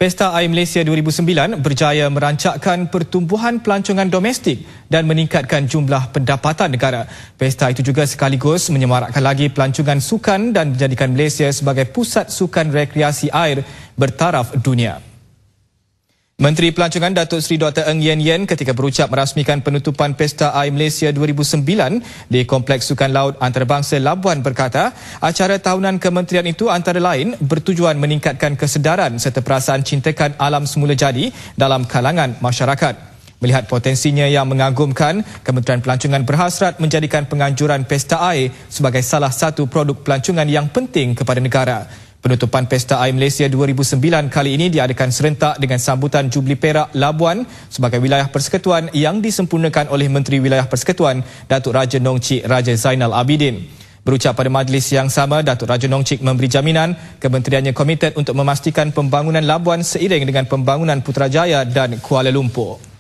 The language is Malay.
Pesta Air Malaysia 2009 berjaya merancakkan pertumbuhan pelancongan domestik dan meningkatkan jumlah pendapatan negara. Pesta itu juga sekaligus menyemarakkan lagi pelancongan sukan dan menjadikan Malaysia sebagai pusat sukan rekreasi air bertaraf dunia. Menteri Pelancongan Datuk Seri Dr. Ng Yen Yen ketika berucap merasmikan penutupan Pesta Air Malaysia 2009 di Kompleks Sukan Laut Antarabangsa Labuan berkata, acara tahunan kementerian itu antara lain bertujuan meningkatkan kesedaran serta perasaan cintakan alam semula jadi dalam kalangan masyarakat. Melihat potensinya yang mengagumkan, Kementerian Pelancongan berhasrat menjadikan penganjuran Pesta Air sebagai salah satu produk pelancongan yang penting kepada negara. Penutupan Pesta Air Malaysia 2009 kali ini diadakan serentak dengan sambutan Jubli Perak Labuan sebagai wilayah persekutuan yang disempurnakan oleh Menteri Wilayah Persekutuan Datuk Raja Nong Chik Raja Zainal Abidin. Berucap pada majlis yang sama, Datuk Raja Nong Chik memberi jaminan kementeriannya komited untuk memastikan pembangunan Labuan seiring dengan pembangunan Putrajaya dan Kuala Lumpur.